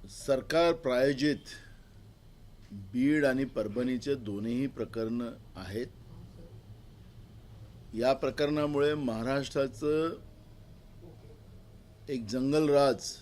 सरकार प्रायोजित बीड आणि परभणीचे दोन्ही प्रकरण आहेत. या प्रकरणामुळे महाराष्ट्राचं एक जंगलराज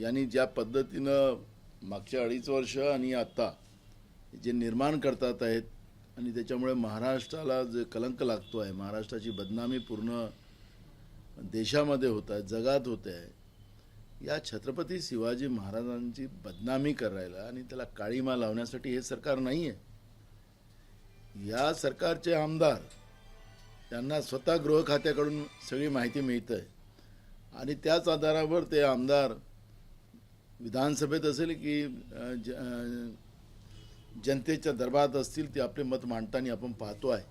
यांनी ज्या पद्धतीनं मागच्या 2.5 वर्ष आणि आता जे निर्माण करतात आहेत आणि त्याच्यामुळे महाराष्ट्राला जे कलंक लागतो आहे, महाराष्ट्राची बदनामी पूर्ण देशामध्ये होत आहे, जगात होते आहे. या छत्रपती शिवाजी महाराजांची बदनामी करायला आणि त्याला काळीमा लावण्यासाठी हे सरकार नाही आहे. या सरकारचे आमदार त्यांना स्वतः गृह खात्याकडून सगळी माहिती मिळते आणि त्याच आधारावर ते आमदार विधानसभेत असेल की जनतेच्या दरबारात असतील ते आपले मत मांडताना आपण पाहतो आहे.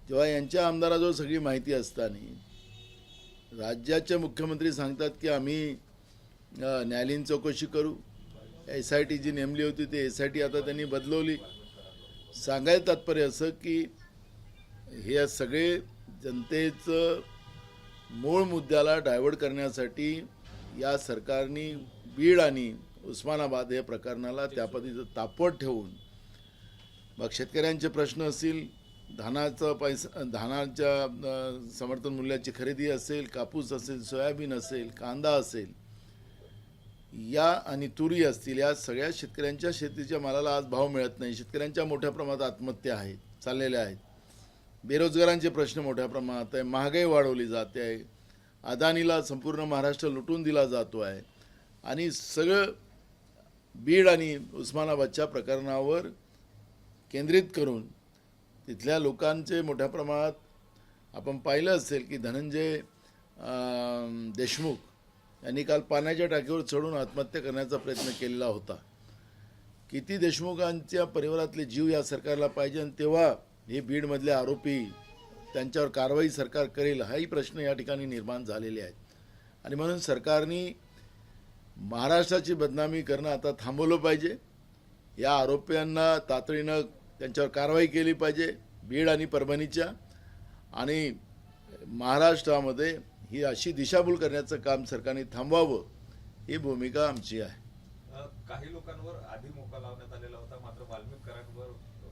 जेव्हा यांच्या आमदाराजवळ सगळी माहिती असताना राज्याचे मुख्यमंत्री सांगतात की आम्ही न्यायालयीन चौकशी करू, SIT जी नेमली होती ते SIT आता त्यांनी बदलवली. सांगायचं तात्पर्य असं की हे सगळे जनतेचं मूळ मुद्द्याला डायव्हर्ट करण्यासाठी या सरकारने बीड आणि उस्मानाबाद या प्रकरणाला त्या पद्धतीचं तापट ठेवून मग शेतकऱ्यांचे प्रश्न असतील, धानाचा पैसा, धानाच्या समर्थन मूल्याची खरेदी असेल, कापूस असेल, सोयाबीन असेल, कांदा असेल, या आणि तुरी असतील, या सगळ्या शेतकऱ्यांच्या शेतीच्या मालाला आज भाव मिळत नाही. शेतकऱ्यांच्या मोठ्या प्रमाणात आत्महत्या आहेत, चाललेल्या आहेत. बेरोजगारांचे प्रश्न मोठ्या प्रमाणात आहे. महागाई वाढवली जाते आहे. अदानीला संपूर्ण महाराष्ट्र लुटून दिला जातो आहे आणि सगळं बीड आणि उस्मानाबादच्या प्रकरणावर केंद्रित करून तिथल्या लोकांचे मोठ्या प्रमाणात आपण पाहिलं असेल की धनंजय देशमुख यांनी काल पाण्याच्या टाकीवर चढून आत्महत्या करण्याचा प्रयत्न केलेला होता. किती देशमुखांच्या परिवारातले जीव या सरकारला पाहिजे आणि तेव्हा हे बीडमधले आरोपी त्यांच्यावर कारवाई सरकार करेल हाही प्रश्न या ठिकाणी निर्माण झालेले आहेत. आणि म्हणून सरकारने महाराष्ट्राची बदनामी करणं आता थांबवलं पाहिजे. या आरोपींना तातडीनं त्यांच्यावर कारवाई केली पाहिजे बीड आणि परभणीच्या, आणि महाराष्ट्रामध्ये ही अशी दिशाभूल करण्याचं काम सरकारने थांबवावं ही भूमिका आमची आहे. काही लोकांवर आधी मोका लावण्यात आलेला होता, मात्र वाल्मिक कराडवर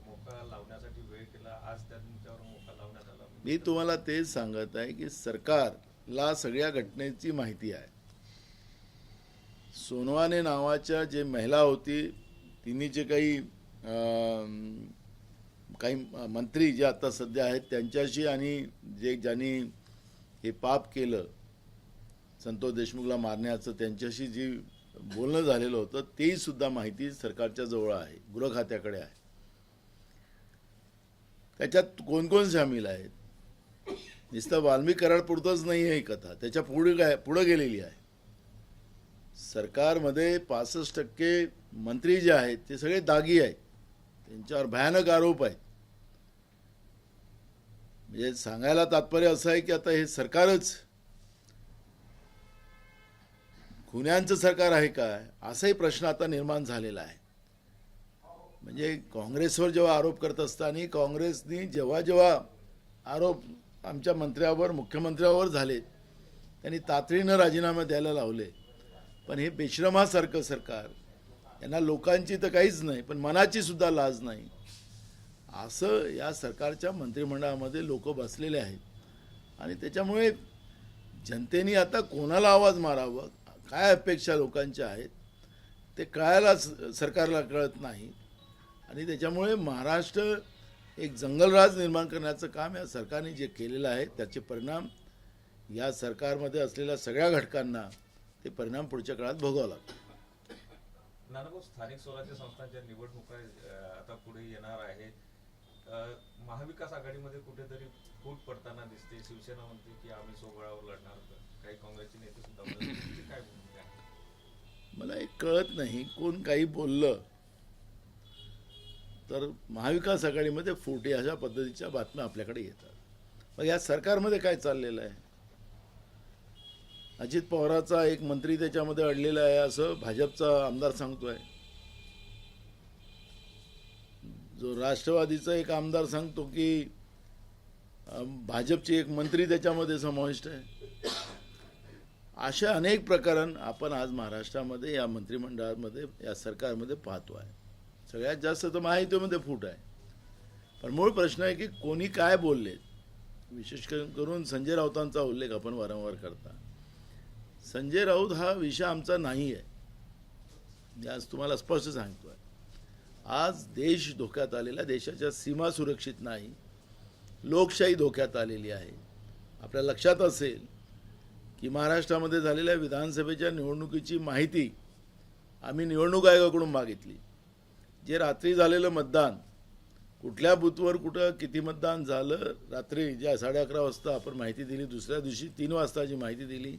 मोका लावण्यासाठी वेळ केला. आज त्यांच्यावर मोका लावण्यात आला. मी तुम्हाला तेच सांगत आहे की सरकारला सगळ्या घटनेची माहिती आहे. सोनवाने नावाच्या जे महिला होती तिने जे काही मंत्री जे आता सध्या आहेत त्यांच्याशी आणि ज्यांनी हे पाप केलं संतोष देशमुखला मारण्याचं त्यांच्याशी जी बोलणं झालेलं होतं तेही सुद्धा माहिती सरकारच्या जवळ आहे, गृह खात्याकडे आहे. त्याच्यात कोण कोण सामील आहेत, नुसतं वाल्मिक कराडपुरतंच नाही आहे ही कथा, त्याच्या पुढे गेलेली आहे. सरकारमध्ये 65% मंत्री जे आहेत ते सगळे दागी आहेत, त्यांच्यावर भयानक आरोप आहेत. म्हणजे सांगायला तात्पर्य असं आहे की आता हे सरकारच गुन्ह्यांचं सरकार आहे काय असाही प्रश्न आता निर्माण झालेला आहे. म्हणजे काँग्रेसवर जेव्हा आरोप करत असताना काँग्रेसनी जेव्हा जेव्हा आरोप आमच्या मंत्र्यावर, मुख्यमंत्र्यावर झाले त्यांनी तातडीनं राजीनामे द्यायला लावले. पण हे बेश्रमासारखं सरकार, यांना लोकांची तर काहीच नाही पण मनाची सुद्धा लाज नाही, असं या सरकारच्या मंत्रिमंडळामध्ये लोक बसलेले आहेत. आणि त्याच्यामुळे जनतेने आता कोणाला आवाज मारावं, काय अपेक्षा लोकांच्या आहेत ते कळायला सरकारला कळत नाही. आणि त्याच्यामुळे महाराष्ट्र एक जंगलराज निर्माण करण्याचं काम या सरकारने जे केलेलं आहे त्याचे परिणाम या सरकारमध्ये असलेल्या सगळ्या घटकांना ते परिणाम पुढच्या काळात भोगावं लागतात. नानाभाऊ, स्थानिक स्वराज्य संस्थांच्या निवडणुका आता पुढे येणार आहेत. महाविकास आघाडीमध्ये कुठेतरी फूट पडताना दिसते. शिवसेना म्हणते की आम्ही सोबळावर लढणार, काही काँग्रेसचे नेते सुद्धा म्हणतात. काय भूमिका आहे? मला एक कळत नाही, कोण काही बोललं तर महाविकास आघाडीमध्ये फूट अशा पद्धतीच्या बातम्या आपल्याकडे येतात. मग या सरकारमध्ये काय चाललेलं आहे? अजित पवाराचा एक मंत्री त्याच्यामध्ये अडलेला आहे असं भाजपचा आमदार सांगतोय. जो राष्ट्रवादीचा एक आमदार सांगतो की भाजपची एक मंत्री त्याच्यामध्ये समाविष्ट आहे. अशा अनेक प्रकरण आपण आज महाराष्ट्रामध्ये या मंत्रिमंडळामध्ये या सरकारमध्ये पाहतो आहे. सगळ्यात जास्त तर महायुतीमध्ये फूट आहे. पण मूळ प्रश्न आहे की कोणी काय बोलले. विशेष करून संजय राऊतांचा उल्लेख आपण वारंवार करता. संजय राऊत हा विषय आमचा नाही आहे. मी आज तुम्हाला स्पष्ट सांगतो आहे. आज देश धोक्यात आलेला, देशाच्या सीमा सुरक्षित नाही, लोकशाही धोक्यात आलेली आहे. आपल्या लक्षात असेल की महाराष्ट्रामध्ये झालेल्या विधानसभेच्या निवडणुकीची माहिती आम्ही निवडणूक आयोगाकडून मागितली. जे रात्री झालेलं मतदान, कुठल्या बूथवर कुठं किती मतदान झालं, रात्री ज्या 11:30 वाजता आपण माहिती दिली, दुसऱ्या दिवशी 3 वाजता जी माहिती दिली,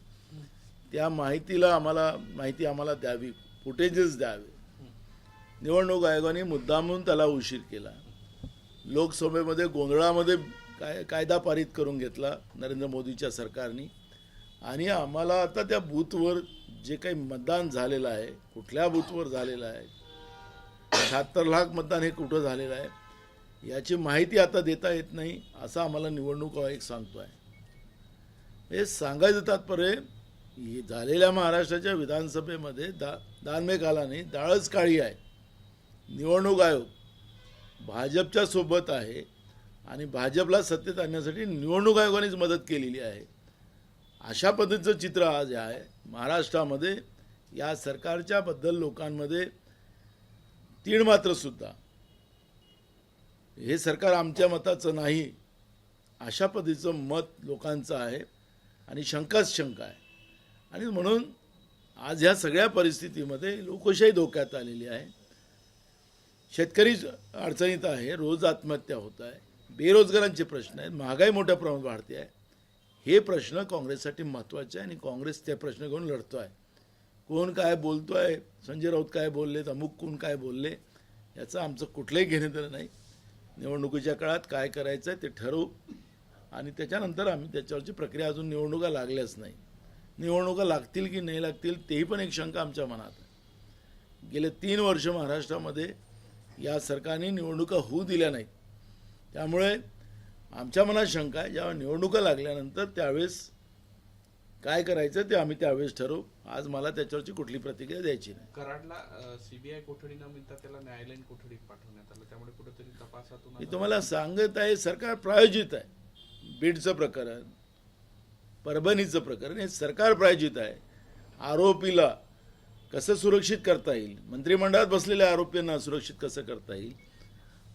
त्या माहिती आम्हाला द्यावी, फुटेजेस द्यावे. निवडणूक आयोगाने मुद्दामून त्याला उशीर केला. लोकसभेमध्ये गोंधळामध्ये कायदा पारित करून घेतला नरेंद्र मोदीच्या सरकारने. आणि आम्हाला आता त्या बूथवर जे काही मतदान झालेलं आहे, कुठल्या बूथवर झालेलं आहे, 76 लाख मतदान हे कुठं झालेलं आहे, याची माहिती आता देता येत नाही, असं आम्हाला निवडणूक आयोग सांगतो आहे. हे सांगायचं तात्पर्य झालेल्या महाराष्ट्राच्या विधानसभेमध्ये दानमे आला नाही, डाळच काळी आहे. निवडणूक आयोग भाजपच्या सोबत आहे आणि भाजपला सत्तेत आणण्यासाठी निवडणूक आयोगानेच मदत केलेली आहे. अशा पद्धतीचं चित्र आज आहे महाराष्ट्रामध्ये. या सरकारच्या बद्दल लोकांमध्ये तीळ मात्र सुद्धा हे सरकार आमच्या मताचं नाही, अशा पद्धतीचं मत लोकांचं आहे आणि शंकाच शंका आहे. आणि म्हणून आज ह्या सगळ्या परिस्थितीमध्ये लोकशाही धोक्यात आलेली आहे. शेतकरी अडचणीत आहे, रोज आत्महत्या होत आहे, बेरोजगारांचे प्रश्न आहेत, महागाई मोठ्या प्रमाणात वाढते आहे. हे प्रश्न काँग्रेससाठी महत्त्वाचे आहे आणि काँग्रेस ते प्रश्न घेऊन लढतो आहे. कोण काय बोलतो आहे, संजय राऊत काय बोलले, अमुक कोण काय बोलले, याचं आमचं कुठलंही घेणं देणं नाही. निवडणुकीच्या काळात काय करायचं आहे ते ठरवू आणि त्याच्यानंतर आम्ही त्याच्यावरची प्रक्रिया, अजून निवडणुका लागल्याच नाही. निवडणुका लागतील की नाही लागतील तेही पण एक शंका आमच्या मनात आहे. गेले 3 वर्ष महाराष्ट्रामध्ये या सरकारने निवडणुका होऊ दिल्या नाहीत. त्यामुळे आमच्या मनात शंका आहे, जेव्हा निवडणुका लागल्यानंतर त्यावेळेस काय करायचं ते आम्ही त्यावेळेस ठरवू. आज मला त्याच्यावरची कुठली प्रतिक्रिया द्यायची नाही. कराडला सीबीआय कोठडी न मिळता त्याला न्यायालयीन कोठडीत पाठवण्यात आलं, त्यामुळे कुठेतरी तपासातून मी तुम्हाला सांगत आहे, सरकार प्रायोजित आहे. बीडचं प्रकरण, परभणीचं प्रकरण हे सरकार प्रायोजित आहे. आरोपीला कसं सुरक्षित करता येईल, मंत्रिमंडळात बसलेल्या आरोपींना सुरक्षित कसं करता येईल,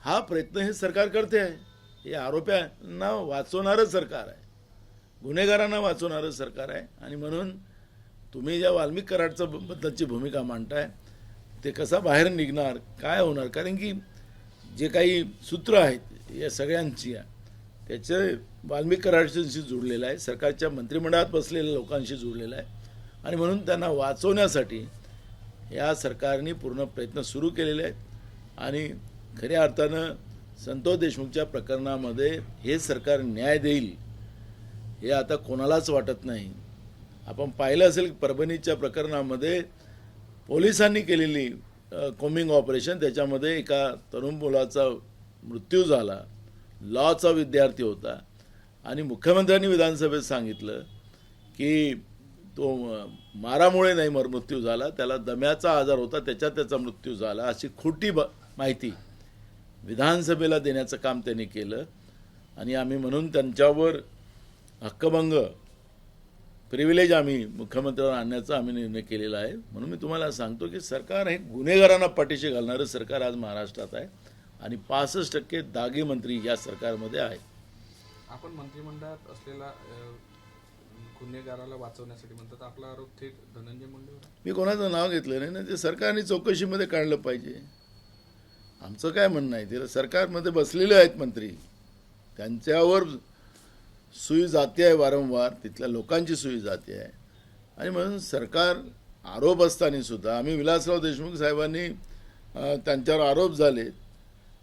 हा प्रयत्न हे सरकार करते आहे. हे आरोप्यांना वाचवणारं सरकार आहे, गुन्हेगारांना वाचवणारं सरकार आहे. आणि म्हणून तुम्ही ज्या वाल्मिक कराडचं बद्दलची भूमिका मांडताय ते कसा बाहेर निघणार, काय होणार, कारण की जे काही सूत्र आहेत या सगळ्यांची त्याचे वाल्मिक कराडशी जुळलेलं आहे, सरकारच्या मंत्रिमंडळात बसलेल्या लोकांशी जुळलेलं आहे. आणि म्हणून त्यांना वाचवण्यासाठी या सरकारने पूर्ण प्रयत्न सुरू केलेले आहेत. आणि खऱ्या अर्थानं संतोष देशमुखच्या प्रकरणामध्ये हे सरकार न्याय देईल हे आता कोणालाच वाटत नाही. आपण पाहिलं असेल की परभणीच्या प्रकरणामध्ये पोलिसांनी केलेली कोमिंग ऑपरेशन, त्याच्यामध्ये एका तरुण मुलाचा मृत्यू झाला, लॉचा विद्यार्थी होता. आणि मुख्यमंत्र्यांनी विधानसभेत सांगितलं की तो मारामुळे नाही मृत्यू झाला, त्याला दम्याचा आजार होता, त्याचा मृत्यू झाला, अशी खोटी माहिती विधानसभेला देण्याचं काम त्यांनी केलं. आणि आम्ही म्हणून त्यांच्यावर हक्कभंग प्रिव्हिलेज आम्ही मुख्यमंत्र्यांवर आणण्याचा आम्ही निर्णय केलेला आहे. म्हणून मी तुम्हाला सांगतो की सरकार हे गुन्हेगारांना पाठीशी घालणारं सरकार आज महाराष्ट्रात आहे आणि 65% दागी मंत्री या सरकारमध्ये आहेत. आपण मंत्रिमंडळात असलेला गुन्हेगाराला वाचवण्यासाठी म्हणतात, आपला आरोप थेट धनंजय मुंडेवर. मी कोणाचं नाव घेतलं नाही ना, ते सरकारने चौकशीमध्ये काढलं पाहिजे. आमचं काय म्हणणं आहे, ते सरकारमध्ये बसलेले आहेत मंत्री, त्यांच्यावर सुई जाते आहे वारंवार, तिथल्या लोकांची सुई जाते आहे. आणि म्हणून सरकार आरोप असताना सुद्धा आम्ही विलासराव देशमुख साहेबांनी त्यांच्यावर आरोप झाले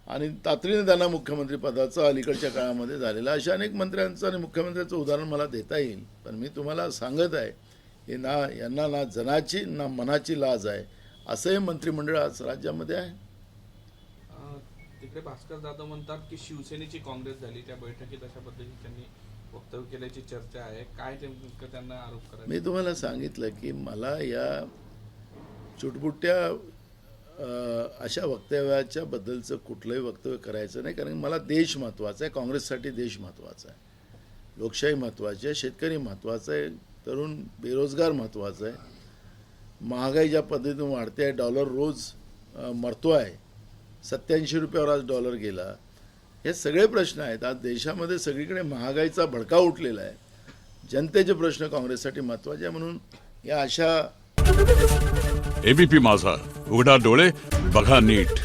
आणि तातडीने त्यांना मुख्यमंत्री पदाचं अलीकडच्या काळामध्ये झालेलं, अशा अनेक मंत्र्यांचं आणि मुख्यमंत्र्यांचं उदाहरण मला देता येईल. पण मी तुम्हाला सांगत आहे की यांना ना जनाची ना मनाची लाज आहे, असंही मंत्रिमंडळ आज राज्यामध्ये आहे. तिकडे भास्कर जाधव म्हणतात की शिवसेनेची काँग्रेस झाली, त्या बैठकीत अशा पद्धतीने त्यांनी वक्तव्य केल्याची चर्चा आहे. काय नेमकं त्यांना आरोप करायचा? मी तुम्हाला सांगितलं की मला या चुटपुट्या अशा वक्तव्याच्या बद्दलचं कुठलंही वक्तव्य करायचं नाही, कारण मला देश महत्त्वाचा आहे, काँग्रेससाठी देश महत्त्वाचा आहे, लोकशाही महत्त्वाची आहे, शेतकरी महत्त्वाचा आहे, तरुण बेरोजगार महत्त्वाचा आहे, महागाई ज्या पद्धतीने वाढते आहे, डॉलर रोज मरतो आहे, 87 रुपयावर आज डॉलर गेला, हे सगळे प्रश्न आहेत. आज देशामध्ये सगळीकडे महागाईचा भडका उठलेला आहे. जनतेचे प्रश्न काँग्रेससाठी महत्त्वाचे आहे, म्हणून या अशा एबीपी माझा, उघडा डोळे बघा नीट.